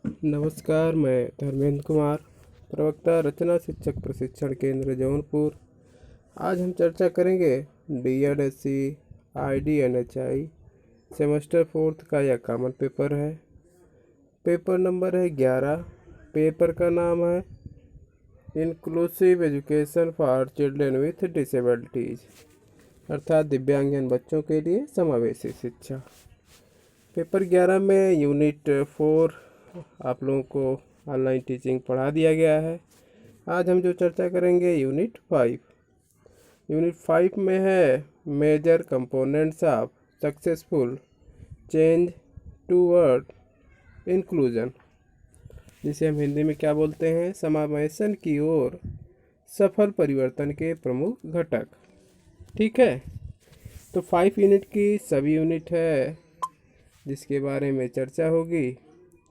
नमस्कार, मैं धर्मेंद्र कुमार, प्रवक्ता रचना शिक्षक प्रशिक्षण केंद्र जौनपुर। आज हम चर्चा करेंगे DED-SC IDNHI सेमेस्टर 4 का यह कॉमन पेपर है। पेपर नंबर है 11। पेपर का नाम है inclusive education for children with disabilities, अर्थात दिव्यांगजन बच्चों के लिए समावेशी शिक्षा। पेपर 11 में यूनिट 4 आप लोगों को ऑनलाइन टीचिंग पढ़ा दिया गया है। आज हम जो चर्चा करेंगे यूनिट 5। यूनिट 5 में है major components of successful change toward inclusion, जिसे हम हिंदी में क्या बोलते हैं, समावेशन की ओर सफल परिवर्तन के प्रमुख घटक। ठीक है, तो 5 यूनिट की सभी यूनिट है जिसके बारे में चर्चा होगी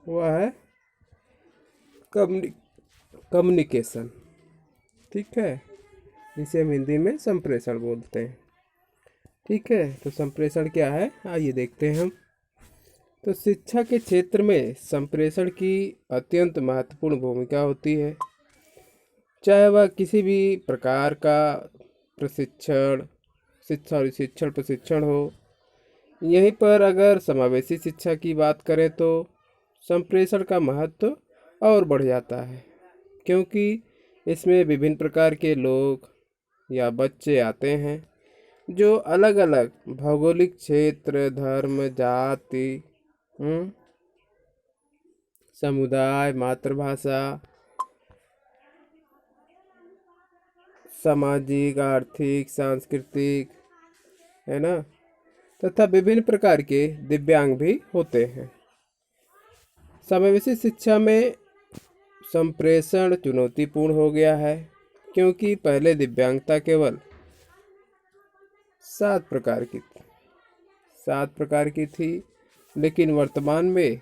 वह है कम्युनिकेशन। ठीक है, जिसे हम हिंदी में संप्रेषण बोलते हैं। ठीक है, तो संप्रेषण क्या है आइए देखते हैं हम। तो शिक्षा के क्षेत्र में संप्रेषण की अत्यंत महत्वपूर्ण भूमिका होती है, चाहे वह किसी भी प्रकार का शिक्षण प्रशिक्षण हो। यहीं पर अगर समावेशी शिक्षा की बात करें तो संप्रेषण का महत्व और बढ़ जाता है, क्योंकि इसमें विभिन्न प्रकार के लोग या बच्चे आते हैं जो अलग अलग भौगोलिक क्षेत्र, धर्म, जाति, समुदाय, मातृभाषा, सामाजिक, आर्थिक, सांस्कृतिक, है ना, तथा विभिन्न प्रकार के दिव्यांग भी होते हैं। समावेशी शिक्षा में संप्रेषण चुनौतीपूर्ण हो गया है, क्योंकि पहले दिव्यांगता केवल 7 प्रकार की थी, लेकिन वर्तमान में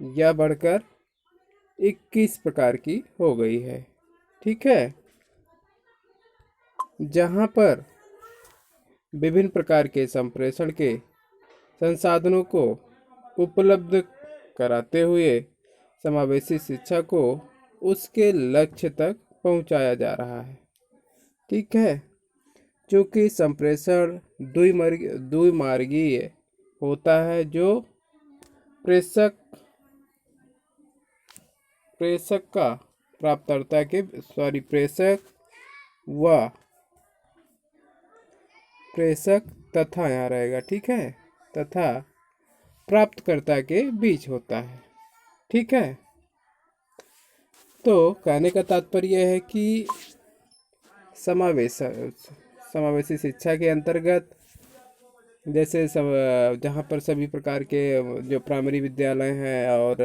यह बढ़कर 21 प्रकार की हो गई है। ठीक है, जहां पर विभिन्न प्रकार के संप्रेषण के संसाधनों को उपलब्ध कराते हुए समावेशी शिक्षा को उसके लक्ष्य तक पहुंचाया जा रहा है। ठीक है, क्योंकि संप्रेषण द्विमार्गीय होता है, जो प्रेषक का प्राप्तकर्ता के प्रेषक तथा यहाँ रहेगा, ठीक है, तथा प्राप्तकर्ता के बीच होता है। ठीक है, तो कहने का तात्पर्य है कि समावेशी शिक्षा के अंतर्गत जैसे जहाँ पर सभी प्रकार के जो प्राइमरी विद्यालय हैं और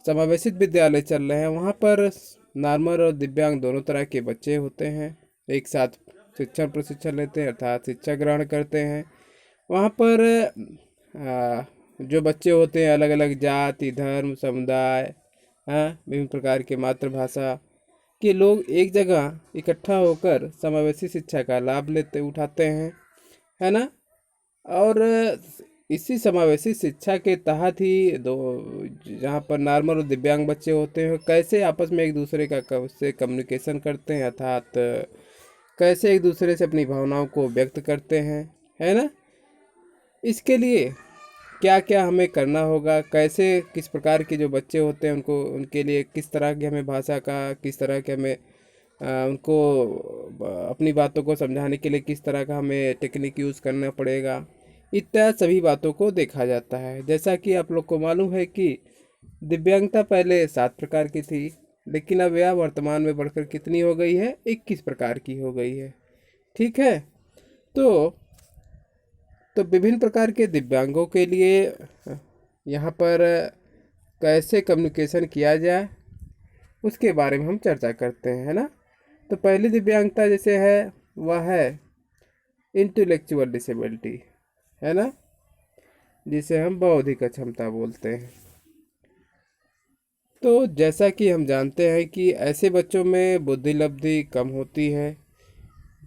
समावेशित विद्यालय चल रहे हैं, वहाँ पर नॉर्मल और दिव्यांग दोनों तरह के बच्चे होते हैं, एक साथ शिक्षण प्रशिक्षण लेते हैं, अर्थात शिक्षा ग्रहण करते हैं। वहाँ पर जो बच्चे होते हैं अलग अलग जाति, धर्म, समुदाय, विभिन्न प्रकार के मातृभाषा के लोग एक जगह इकट्ठा होकर समावेशी शिक्षा का लाभ उठाते हैं, है ना। और इसी समावेशी शिक्षा के तहत ही जहाँ पर नॉर्मल और दिव्यांग बच्चे होते हैं कैसे आपस में एक दूसरे से कम्युनिकेशन करते हैं, अर्थात कैसे एक दूसरे से अपनी भावनाओं को व्यक्त करते हैं, है ना। इसके लिए क्या क्या हमें करना होगा, कैसे किस प्रकार के जो बच्चे होते हैं उनके लिए किस तरह की हमें भाषा का, किस तरह के हमें उनको अपनी बातों को समझाने के लिए किस तरह का हमें टेक्निक यूज़ करना पड़ेगा, इत्यादि सभी बातों को देखा जाता है। जैसा कि आप लोग को मालूम है कि दिव्यांगता पहले 7 प्रकार की थी, लेकिन अब यह वर्तमान में बढ़कर कितनी हो गई है, 21 प्रकार की हो गई है। ठीक है, तो विभिन्न प्रकार के दिव्यांगों के लिए यहाँ पर कैसे कम्युनिकेशन किया जाए उसके बारे में हम चर्चा करते हैं, है ना। तो पहली दिव्यांगता जैसे है वह है इंटेलेक्चुअल डिसेबिलिटी, है ना, जिसे हम बौद्धिक अक्षमता बोलते हैं। तो जैसा कि हम जानते हैं कि ऐसे बच्चों में बुद्धि लब्धि कम होती है,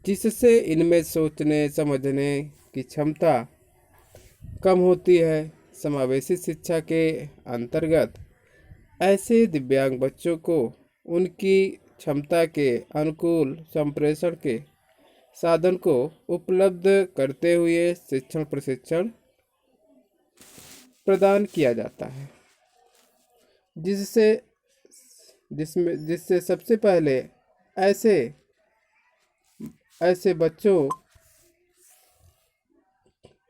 जिससे इनमें सोचने समझने की क्षमता कम होती है। समावेशी शिक्षा के अंतर्गत ऐसे दिव्यांग बच्चों को उनकी क्षमता के अनुकूल संप्रेषण के साधन को उपलब्ध करते हुए शिक्षण प्रशिक्षण प्रदान किया जाता है, जिससे जिससे सबसे पहले ऐसे ऐसे बच्चों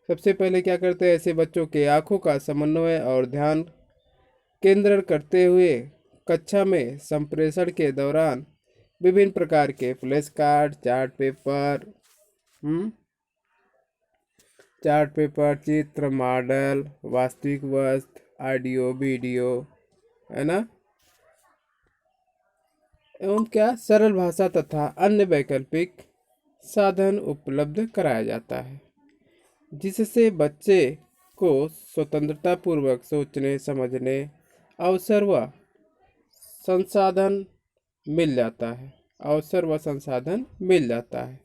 सबसे पहले क्या करते हैं, ऐसे बच्चों के आंखों का समन्वय और ध्यान केंद्रण करते हुए कक्षा में संप्रेषण के दौरान विभिन्न प्रकार के फ्लैश कार्ड, चार्ट पेपर, चित्र, मॉडल, वास्तविक वस्तु, ऑडियो वीडियो, है ना, एवं क्या सरल भाषा तथा अन्य वैकल्पिक साधन उपलब्ध कराया जाता है, जिससे बच्चे को स्वतंत्रता पूर्वक सोचने समझने अवसर व संसाधन मिल जाता है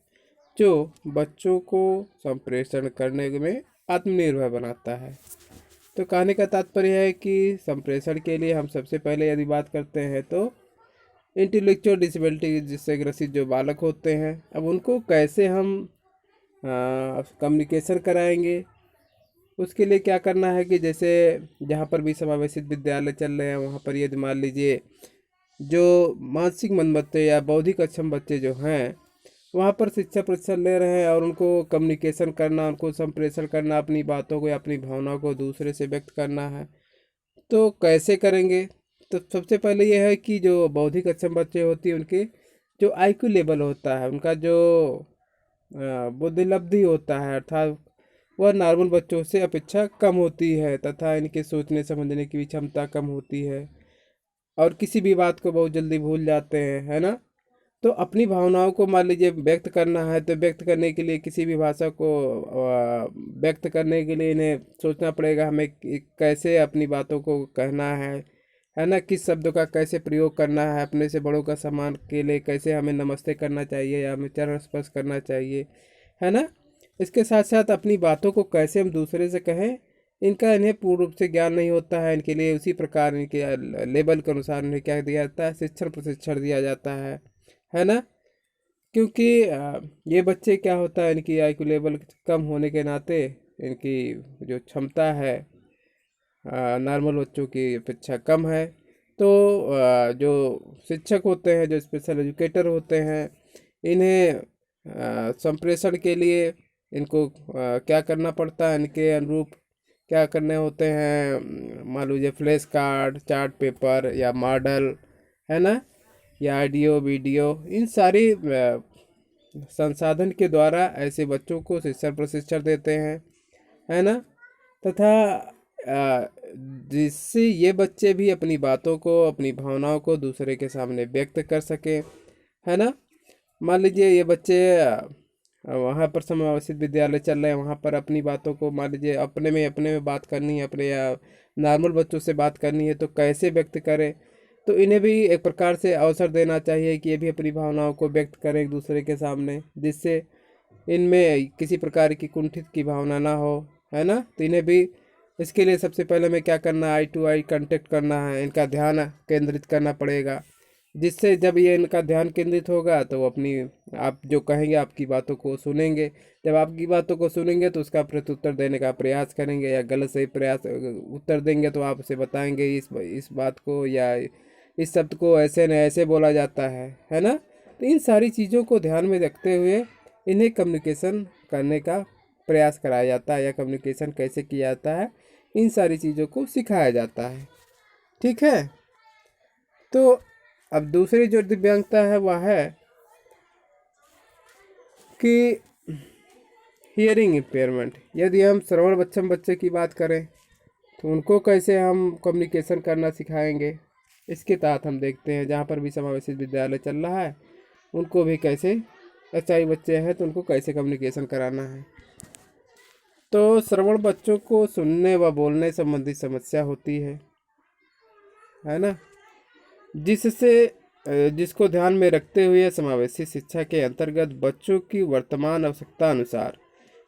जो बच्चों को संप्रेषण करने में आत्मनिर्भर बनाता है। तो कहने का तात्पर्य है कि संप्रेषण के लिए हम सबसे पहले यदि बात करते हैं तो इंटेलेक्चुअल डिसेबिलिटी जिससे ग्रसित जो बालक होते हैं, अब उनको कैसे हम कम्युनिकेशन कराएंगे, उसके लिए क्या करना है कि जैसे जहाँ पर भी समावेशित विद्यालय चल रहे हैं वहाँ पर यदि मान लीजिए जो मानसिक मंद बच्चे या बौद्धिक अक्षम बच्चे जो हैं वहाँ पर शिक्षा प्रशिक्षण ले रहे हैं और उनको कम्युनिकेशन करना, उनको संप्रेषण करना, अपनी बातों को या अपनी भावनाओं को दूसरे से व्यक्त करना है, तो कैसे करेंगे। तो सबसे पहले यह है कि जो बौद्धिक अक्षम बच्चे होती हैं उनके जो आईक्यू लेवल होता है, उनका जो बुद्धि लब्धि होता है, अर्थात वह नॉर्मल बच्चों से अपेक्षा कम होती है तथा इनके सोचने समझने की भी क्षमता कम होती है और किसी भी बात को बहुत जल्दी भूल जाते हैं, है ना। तो अपनी भावनाओं को मान लीजिए व्यक्त करना है तो व्यक्त करने के लिए किसी भी भाषा को व्यक्त करने के लिए इन्हें सोचना पड़ेगा हमें कैसे अपनी बातों को कहना है ना, किस शब्दों का कैसे प्रयोग करना है, अपने से बड़ों का सम्मान के लिए कैसे हमें नमस्ते करना चाहिए या हमें चरण स्पर्श करना चाहिए, है ना। इसके साथ साथ अपनी बातों को कैसे हम दूसरे से कहें, इनका इन्हें पूर्ण रूप से ज्ञान नहीं होता है। इनके लिए उसी प्रकार इनके लेवल के अनुसार इन्हें क्या दिया जाता है, शिक्षण प्रशिक्षण दिया जाता है ना। क्योंकि ये बच्चे क्या होता है, इनकी आईक्यू लेवल कम होने के नाते इनकी जो क्षमता है नॉर्मल बच्चों की अपेक्षा कम है। तो जो शिक्षक होते हैं, जो स्पेशल एजुकेटर होते हैं, इन्हें संप्रेषण के लिए इनको क्या करना पड़ता है, इनके अनुरूप क्या करने होते हैं, मान लीजिए फ्लैश कार्ड, चार्ट पेपर या मॉडल, है ना, या ऑडियो वीडियो, इन सारी संसाधन के द्वारा ऐसे बच्चों को शिक्षण प्रशिक्षण देते हैं, है ना। तथा जिससे ये बच्चे भी अपनी बातों को, अपनी भावनाओं को दूसरे के सामने व्यक्त कर सकें, है ना। मान लीजिए ये बच्चे वहाँ पर समावेशित विद्यालय चल रहे हैं, वहाँ पर अपनी बातों को मान लीजिए अपने में बात करनी है, अपने या नॉर्मल बच्चों से बात करनी है, तो कैसे व्यक्त करें। तो इन्हें भी एक प्रकार से अवसर देना चाहिए कि ये भी अपनी भावनाओं को व्यक्त करें एक दूसरे के सामने, जिससे इनमें किसी प्रकार की कुंठित की भावना ना हो, है ना। तो इन्हें भी इसके लिए सबसे पहले हमें क्या करना है, आई टू आई कांटेक्ट करना है, इनका ध्यान केंद्रित करना पड़ेगा, जिससे जब ये इनका ध्यान केंद्रित होगा तो वो अपनी आप जो कहेंगे आपकी बातों को सुनेंगे। जब आपकी बातों को सुनेंगे तो उसका प्रत्युत्तर देने का प्रयास करेंगे, या गलत सही प्रयास उत्तर देंगे तो आप उसे बताएंगे इस बात को या इस शब्द को ऐसे न ऐसे बोला जाता है ना। तो इन सारी चीज़ों को ध्यान में रखते हुए इन्हें कम्युनिकेशन करने का प्रयास कराया जाता है, या कम्युनिकेशन कैसे किया जाता है, इन सारी चीज़ों को सिखाया जाता है। ठीक है। तो अब दूसरी जो दिव्यांगता है वह है कि हियरिंग इम्पेयरमेंट। यदि हम श्रवण बच्चम बच्चे की बात करें तो उनको कैसे हम कम्युनिकेशन करना सिखाएंगे, इसके तहत हम देखते हैं जहाँ पर भी समावेशित विद्यालय चल रहा है उनको भी कैसे, एचआई बच्चे हैं तो उनको कैसे कम्युनिकेशन कराना है। तो श्रवण बच्चों को सुनने व बोलने संबंधी समस्या होती है ना, जिसको ध्यान में रखते हुए समावेशी शिक्षा के अंतर्गत बच्चों की वर्तमान आवश्यकता अनुसार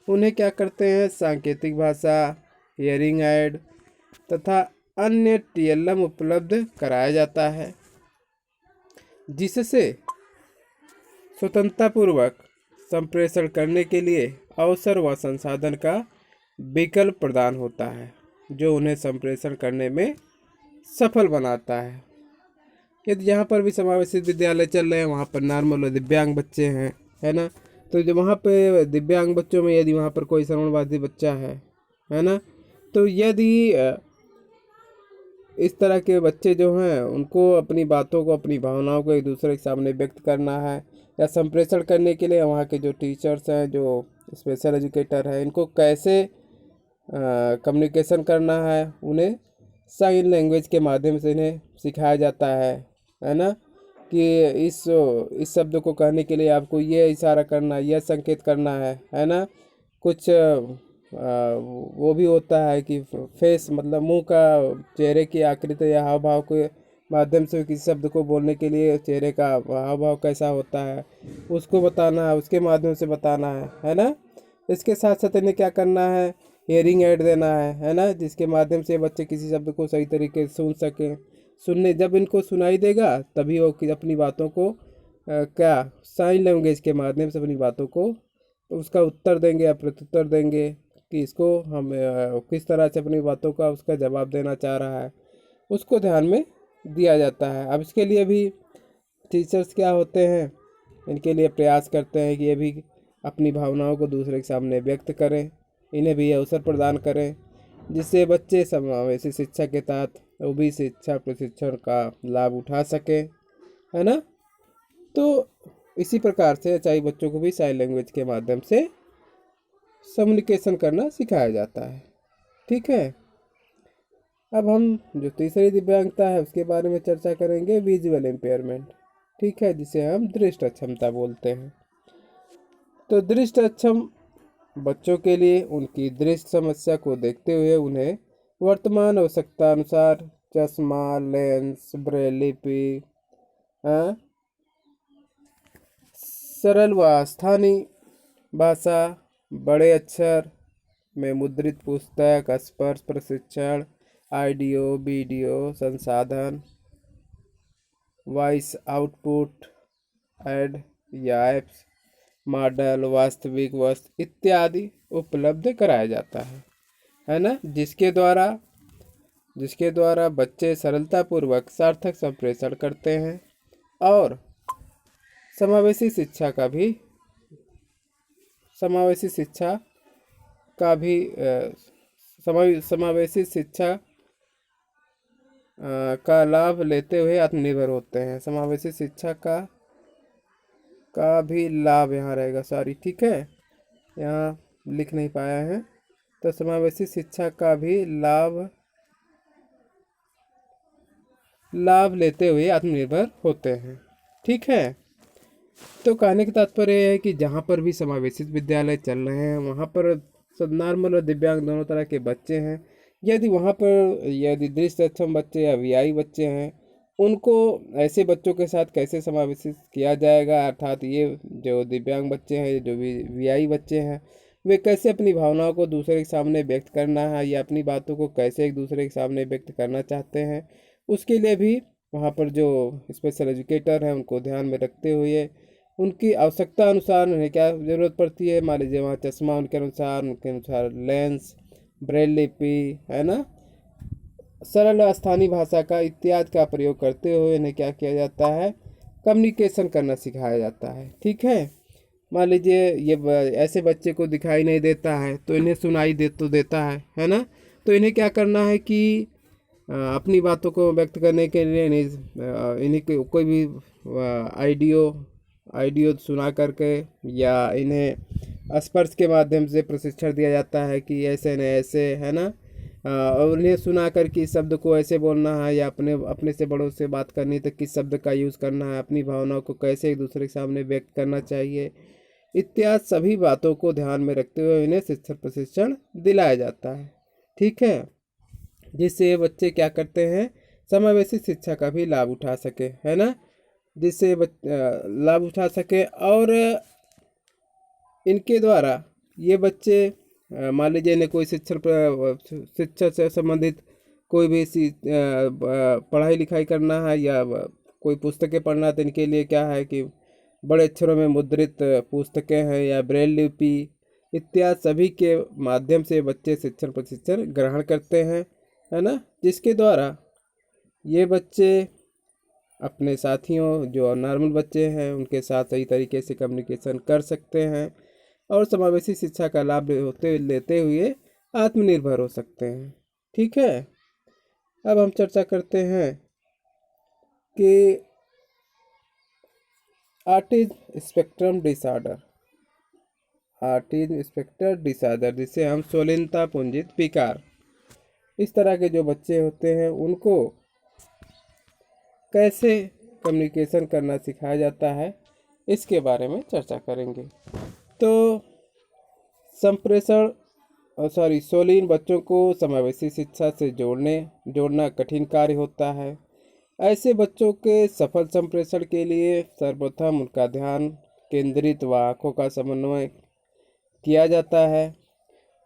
उन्हें क्या करते हैं, सांकेतिक भाषा, हियरिंग एड तथा अन्य टीएलएम उपलब्ध कराया जाता है, जिससे स्वतंत्रतापूर्वक संप्रेषण करने के लिए अवसर व संसाधन का विकल्प प्रदान होता है, जो उन्हें संप्रेषण करने में सफल बनाता है। यदि यहाँ पर भी समावेशित विद्यालय चल रहे हैं, वहाँ पर नॉर्मल दिव्यांग बच्चे हैं, है ना, तो जो वहाँ पे दिव्यांग बच्चों में यदि वहाँ पर कोई श्रवणबाधित बच्चा है ना, तो यदि इस तरह के बच्चे जो हैं उनको अपनी बातों को, अपनी भावनाओं को एक दूसरे के सामने व्यक्त करना है या संप्रेषण करने के लिए वहाँ के जो टीचर्स हैं, जो स्पेशल एजुकेटर हैं, इनको कैसे कम्युनिकेशन करना है, उन्हें साइन लैंग्वेज के माध्यम से इन्हें सिखाया जाता है ना, कि इस शब्द को कहने के लिए आपको ये इशारा करना, यह संकेत करना है ना। कुछ वो भी होता है कि फेस मतलब मुंह का, चेहरे की आकृति या हाव भाव के माध्यम से किसी शब्द को बोलने के लिए चेहरे का हाव भाव कैसा होता है उसको बताना है, उसके माध्यम से बताना है ना। इसके साथ साथ इन्हें क्या करना है, हियरिंग एड देना है ना, जिसके माध्यम से बच्चे किसी शब्द को सही तरीके से सुन सकें। जब इनको सुनाई देगा तभी वो अपनी बातों को क्या साइन लैंग्वेज के माध्यम से अपनी बातों को उसका उत्तर देंगे या प्रत्युत्तर देंगे कि इसको हम किस तरह से अपनी बातों का उसका जवाब देना चाह रहा है, उसको ध्यान में दिया जाता है। अब इसके लिए भी टीचर्स क्या होते हैं, इनके लिए प्रयास करते हैं कि ये भी अपनी भावनाओं को दूसरे के सामने व्यक्त करें, इन्हें भी अवसर प्रदान करें, जिससे बच्चे समावेशी शिक्षा के तहत वो भी शिक्षा प्रशिक्षण का लाभ उठा सकें, है ना। तो इसी प्रकार से अचाई बच्चों को भी साइन लैंग्वेज के माध्यम से कम्युनिकेशन करना सिखाया जाता है। ठीक है, अब हम जो तीसरी दिव्यांगता है उसके बारे में चर्चा करेंगे, विजुअल इम्पेयरमेंट। ठीक है, जिसे हम दृष्टि अक्षमता बोलते हैं। तो दृष्टि अक्षम बच्चों के लिए उनकी दृष्टि समस्या को देखते हुए उन्हें वर्तमान आवश्यकता अनुसार चश्मा, लेंस, ब्रेल लिपि, सरल व स्थानीय भाषा, बड़े अक्षर में मुद्रित पुस्तक, स्पर्श प्रशिक्षण, ऑडियो वीडियो संसाधन, वॉइस आउटपुट, ऐड या एप्स, मॉडल, वास्तविक वस्तु इत्यादि उपलब्ध कराया जाता है ना, जिसके द्वारा बच्चे सरलतापूर्वक सार्थक संप्रेषण करते हैं और समावेशी शिक्षा का लाभ लेते हुए आत्मनिर्भर होते हैं। समावेशी शिक्षा का भी लाभ यहाँ रहेगा, सॉरी, ठीक है, यहाँ लिख नहीं पाया है। तो समावेशी शिक्षा का भी लाभ लेते हुए आत्मनिर्भर होते हैं। ठीक है, तो कहने का तात्पर्य है कि जहाँ पर भी समावेशित विद्यालय चल रहे हैं वहाँ पर नॉर्मल और दिव्यांग दोनों तरह के बच्चे हैं। यदि दृष्टि अक्षम बच्चे या वीआई बच्चे हैं, उनको ऐसे बच्चों के साथ कैसे समावेशित किया जाएगा, अर्थात ये जो दिव्यांग बच्चे हैं, जो भी वीआई बच्चे हैं, वे कैसे अपनी भावनाओं को दूसरे के सामने व्यक्त करना है या अपनी बातों को कैसे एक दूसरे के सामने व्यक्त करना चाहते हैं, उसके लिए भी वहाँ पर जो स्पेशल एजुकेटर हैं उनको ध्यान में रखते हुए उनकी आवश्यकता अनुसार उन्हें क्या ज़रूरत पड़ती है, मान लीजिए वहाँ चश्मा उनके अनुसार लेंस, ब्रेल लिपि, है ना, सरल स्थानीय भाषा का इत्यादि का प्रयोग करते हुए इन्हें क्या किया जाता है, कम्युनिकेशन करना सिखाया जाता है। ठीक है, मान लीजिए ये ऐसे बच्चे को दिखाई नहीं देता है तो इन्हें सुनाई देता है ना, तो इन्हें क्या करना है कि अपनी बातों को व्यक्त करने के लिए इन्हें कोई भी ऑडियो सुना करके या इन्हें स्पर्श के माध्यम से प्रशिक्षण दिया जाता है कि ऐसे नहीं ऐसे, है ना, और उन्हें सुना कर कि शब्द को ऐसे बोलना है या अपने से बड़ों से बात करनी तो किस शब्द का यूज़ करना है, अपनी भावनाओं को कैसे एक दूसरे के सामने व्यक्त करना चाहिए, इत्यादि सभी बातों को ध्यान में रखते हुए इन्हें शिक्षण प्रशिक्षण दिलाया जाता है। ठीक है, जिससे ये बच्चे क्या करते हैं, समावेशी शिक्षा का भी लाभ उठा सके, है ना, जिससे लाभ उठा सके। और इनके द्वारा ये बच्चे मान लीजिए इन्हें कोई शिक्षा से संबंधित कोई भी पढ़ाई लिखाई करना है या कोई पुस्तकें पढ़ना है, तो इनके लिए क्या है कि बड़े अक्षरों में मुद्रित पुस्तकें हैं या ब्रेल लिपि इत्यादि सभी के माध्यम से बच्चे शिक्षण प्रशिक्षण ग्रहण करते हैं, है ना, जिसके द्वारा ये बच्चे अपने साथियों जो नॉर्मल बच्चे हैं उनके साथ सही तरीके से कम्युनिकेशन कर सकते हैं और समावेशी शिक्षा का लाभ लेते हुए आत्मनिर्भर हो सकते हैं। ठीक है, अब हम चर्चा करते हैं कि autism spectrum disorder, autism spectrum disorder जिसे हम सोलिनता पुंजित विकार, इस तरह के जो बच्चे होते हैं उनको कैसे कम्युनिकेशन करना सिखाया जाता है इसके बारे में चर्चा करेंगे। तो सोलिन बच्चों को समावेशी शिक्षा से जोड़ना कठिन कार्य होता है। ऐसे बच्चों के सफल संप्रेषण के लिए सर्वप्रथम उनका ध्यान केंद्रित व आँखों का समन्वय किया जाता है।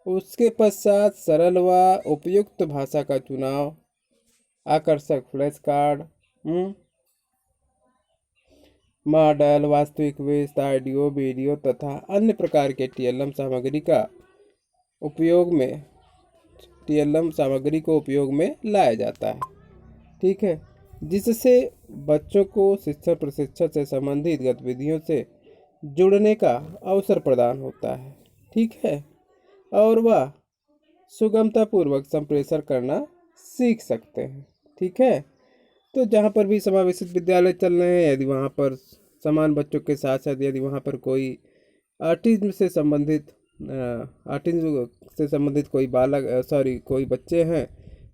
उसके पश्चात सरल व उपयुक्त भाषा का चुनाव, आकर्षक फ्लैश कार्ड, मॉडल, वास्तविक वेश, ऑडियो वीडियो तथा अन्य प्रकार के टीएलएम सामग्री को उपयोग में लाया जाता है। ठीक है, जिससे बच्चों को शिक्षण प्रशिक्षण से संबंधित गतिविधियों से जुड़ने का अवसर प्रदान होता है। ठीक है, और वह सुगमतापूर्वक संप्रेषण करना सीख सकते हैं। ठीक है, तो जहाँ पर भी समावेशित विद्यालय चल रहे हैं, यदि वहाँ पर समान बच्चों के साथ साथ यदि वहाँ पर कोई ऑटिज्म से संबंधित कोई बच्चे हैं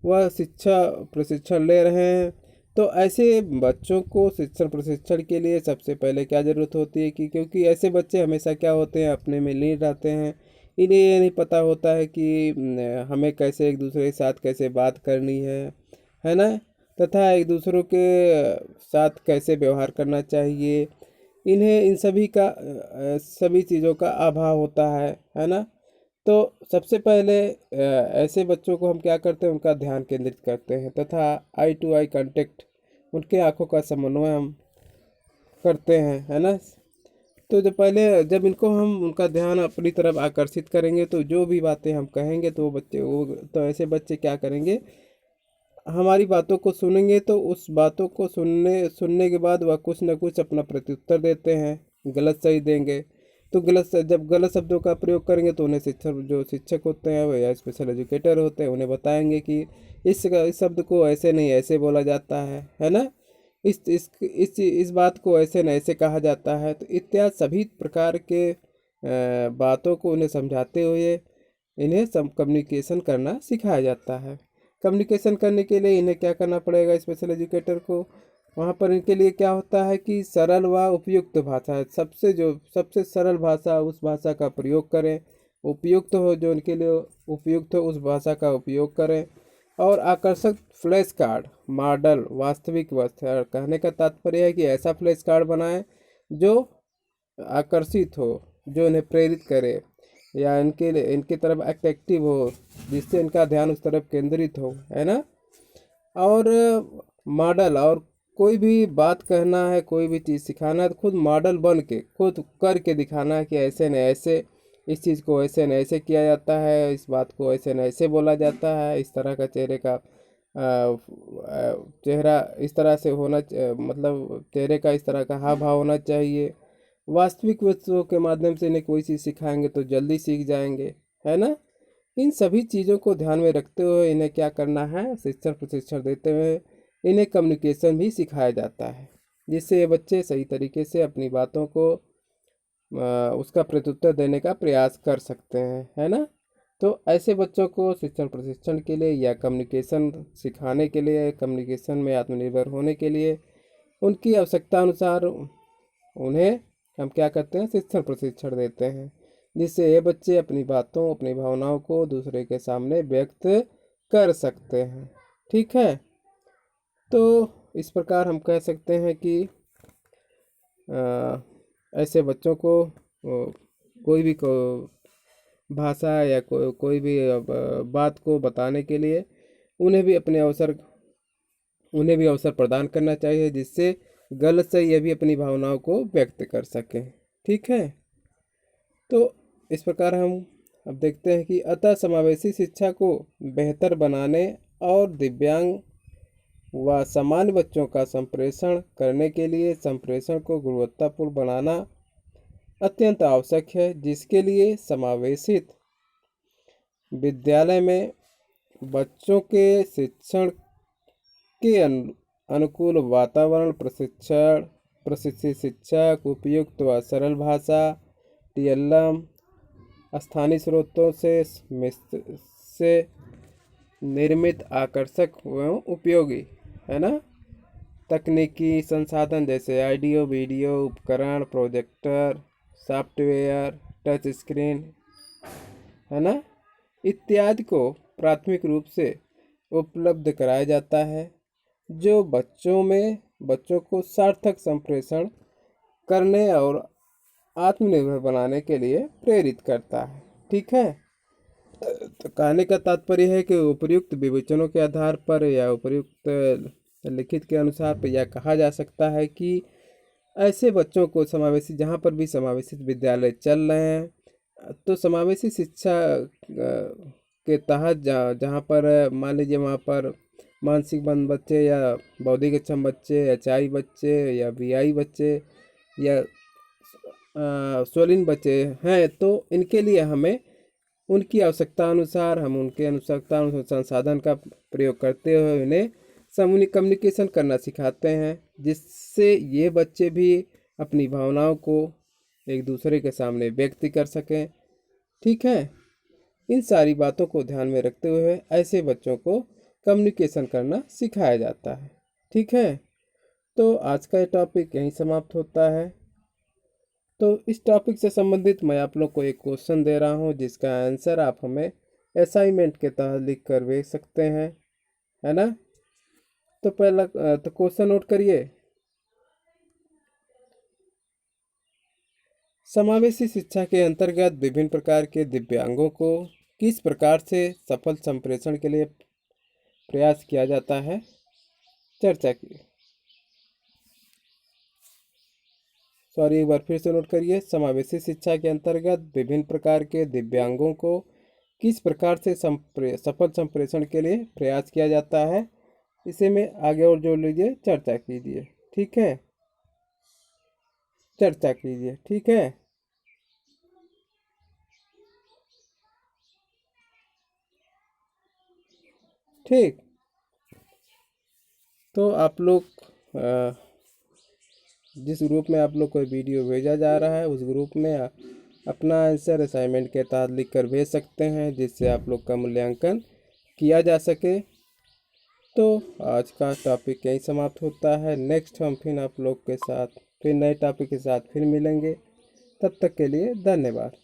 वह शिक्षा प्रशिक्षण ले रहे हैं, तो ऐसे बच्चों को शिक्षण प्रशिक्षण के लिए सबसे पहले क्या ज़रूरत होती है कि क्योंकि ऐसे बच्चे हमेशा क्या होते हैं, अपने में लीन रहते हैं। इन्हें ये नहीं पता होता है कि हमें कैसे एक दूसरे के साथ कैसे बात करनी है ना, तथा एक दूसरों के साथ कैसे व्यवहार करना चाहिए। इन्हें इन सभी चीज़ों का अभाव होता है ना। तो सबसे पहले ऐसे बच्चों को हम क्या करते हैं, उनका ध्यान केंद्रित करते हैं तथा आई टू आई कांटेक्ट, उनके आंखों का समन्वय हम करते हैं, है ना। तो जब इनको हम उनका ध्यान अपनी तरफ आकर्षित करेंगे तो जो भी बातें हम कहेंगे तो ऐसे बच्चे क्या करेंगे, हमारी बातों को सुनेंगे। तो उस बातों को सुनने के बाद वह कुछ न कुछ अपना प्रत्युत्तर देते हैं, गलत सही देंगे। तो जब गलत शब्दों का प्रयोग करेंगे तो उन्हें शिक्षक होते हैं या स्पेशल एजुकेटर होते हैं, उन्हें बताएंगे कि इस शब्द को ऐसे नहीं ऐसे बोला जाता है ना, इस बात को ऐसे नहीं ऐसे कहा जाता है। तो इत्यादि सभी प्रकार के बातों को उन्हें समझाते हुए इन्हें कम्युनिकेशन करना सिखाया जाता है। कम्युनिकेशन करने के लिए इन्हें क्या करना पड़ेगा, स्पेशल एजुकेटर को, वहाँ पर इनके लिए क्या होता है कि सरल व उपयुक्त भाषा, सबसे सरल भाषा उस भाषा का प्रयोग करें, उपयुक्त हो जो इनके लिए उपयुक्त हो उस भाषा का उपयोग करें, और आकर्षक फ्लैश कार्ड, मॉडल, वास्तविक वस्तु, कहने का तात्पर्य है कि ऐसा फ्लैश कार्ड बनाएं जो आकर्षित हो, जो इन्हें प्रेरित करे या इनकी तरफ अट्रैक्टिव हो, जिससे इनका ध्यान उस तरफ केंद्रित हो, है ना। और मॉडल, और कोई भी बात कहना है, कोई भी चीज़ सिखाना है तो खुद मॉडल बन के खुद करके दिखाना है कि ऐसे न ऐसे, इस चीज़ को ऐसे न ऐसे किया जाता है, इस बात को ऐसे न ऐसे बोला जाता है, इस तरह का चेहरा इस तरह से होना, मतलब चेहरे का इस तरह का हाव भाव होना चाहिए। वास्तविक वस्तुओं के माध्यम से इन्हें कोई चीज़ सिखाएंगे तो जल्दी सीख जाएंगे, है ना। इन सभी चीज़ों को ध्यान में रखते हुए इन्हें क्या करना है, शिक्षण प्रशिक्षण देते हुए इन्हें कम्युनिकेशन भी सिखाया जाता है, जिससे ये बच्चे सही तरीके से अपनी बातों को उसका प्रत्युत्तर देने का प्रयास कर सकते हैं, है ना। तो ऐसे बच्चों को शिक्षण प्रशिक्षण के लिए या कम्युनिकेशन सिखाने के लिए, कम्युनिकेशन में आत्मनिर्भर होने के लिए उनकी आवश्यकता अनुसार उन्हें हम क्या करते हैं, शिक्षण प्रशिक्षण देते हैं, जिससे ये बच्चे अपनी बातों अपनी भावनाओं को दूसरे के सामने व्यक्त कर सकते हैं। ठीक है, तो इस प्रकार हम कह सकते हैं कि ऐसे बच्चों को कोई भी भाषा या कोई भी बात को बताने के लिए उन्हें भी अवसर प्रदान करना चाहिए, जिससे गलत से ये भी अपनी भावनाओं को व्यक्त कर सकें। ठीक है, तो इस प्रकार हम अब देखते हैं कि अतः समावेशी शिक्षा को बेहतर बनाने और दिव्यांग व सामान्य बच्चों का संप्रेषण करने के लिए संप्रेषण को गुणवत्तापूर्ण बनाना अत्यंत आवश्यक है, जिसके लिए समावेशित विद्यालय में बच्चों के शिक्षण के अनुकूल वातावरण, प्रशिक्षित शिक्षक, उपयुक्त व सरल भाषा, टीएलएम, स्थानीय स्रोतों से निर्मित आकर्षक एवं उपयोगी, है ना, तकनीकी संसाधन जैसे ऑडियो वीडियो उपकरण, प्रोजेक्टर, सॉफ्टवेयर, टच स्क्रीन, है ना, इत्यादि को प्राथमिक रूप से उपलब्ध कराया जाता है, जो बच्चों को सार्थक संप्रेषण करने और आत्मनिर्भर बनाने के लिए प्रेरित करता है। ठीक है, तो कहने का तात्पर्य है कि उपर्युक्त विवेचनों के आधार पर या उपर्युक्त लिखित के अनुसार यह कहा जा सकता है कि ऐसे बच्चों को समावेशी, जहाँ पर भी समावेशी विद्यालय चल रहे हैं, तो समावेशी शिक्षा के तहत जहाँ पर मान लीजिए वहाँ पर मानसिक मंद बच्चे या बौद्धिक अक्षम बच्चे या चाई बच्चे या वीआई बच्चे या स्वलीन बच्चे हैं, तो इनके लिए हमें उनकी आवश्यकता अनुसार संसाधन का प्रयोग करते हुए उन्हें कम्युनिकेशन करना सिखाते हैं, जिससे ये बच्चे भी अपनी भावनाओं को एक दूसरे के सामने व्यक्त कर सकें। ठीक है, इन सारी बातों को ध्यान में रखते हुए ऐसे बच्चों को कम्युनिकेशन करना सिखाया जाता है। ठीक है, तो आज का ये टॉपिक यहीं समाप्त होता है। तो इस टॉपिक से संबंधित मैं आप लोग को एक क्वेश्चन दे रहा हूँ, जिसका आंसर आप हमें असाइनमेंट के तहत लिख कर भेज सकते हैं, है ना। तो पहला तो क्वेश्चन नोट करिए। समावेशी शिक्षा के अंतर्गत विभिन्न प्रकार के दिव्यांगों को किस प्रकार से सफल संप्रेषण के लिए प्रयास किया जाता है, चर्चा की। एक बार फिर से नोट करिए। समावेशी शिक्षा के अंतर्गत विभिन्न प्रकार के दिव्यांगों को किस प्रकार से सफल संप्रेषण के लिए प्रयास किया जाता है, इसे में आगे और जोड़ लीजिए, चर्चा कीजिए। ठीक है, चर्चा कीजिए। ठीक है, ठीक। तो आप लोग जिस ग्रुप में आप लोग को वीडियो भेजा जा रहा है, उस ग्रुप में अपना आंसर असाइनमेंट के तहत लिख कर भेज सकते हैं, जिससे आप लोग का मूल्यांकन किया जा सके। तो आज का टॉपिक यहीं समाप्त होता है। नेक्स्ट हम फिर आप लोग के साथ फिर नए टॉपिक के साथ फिर मिलेंगे। तब तक के लिए धन्यवाद।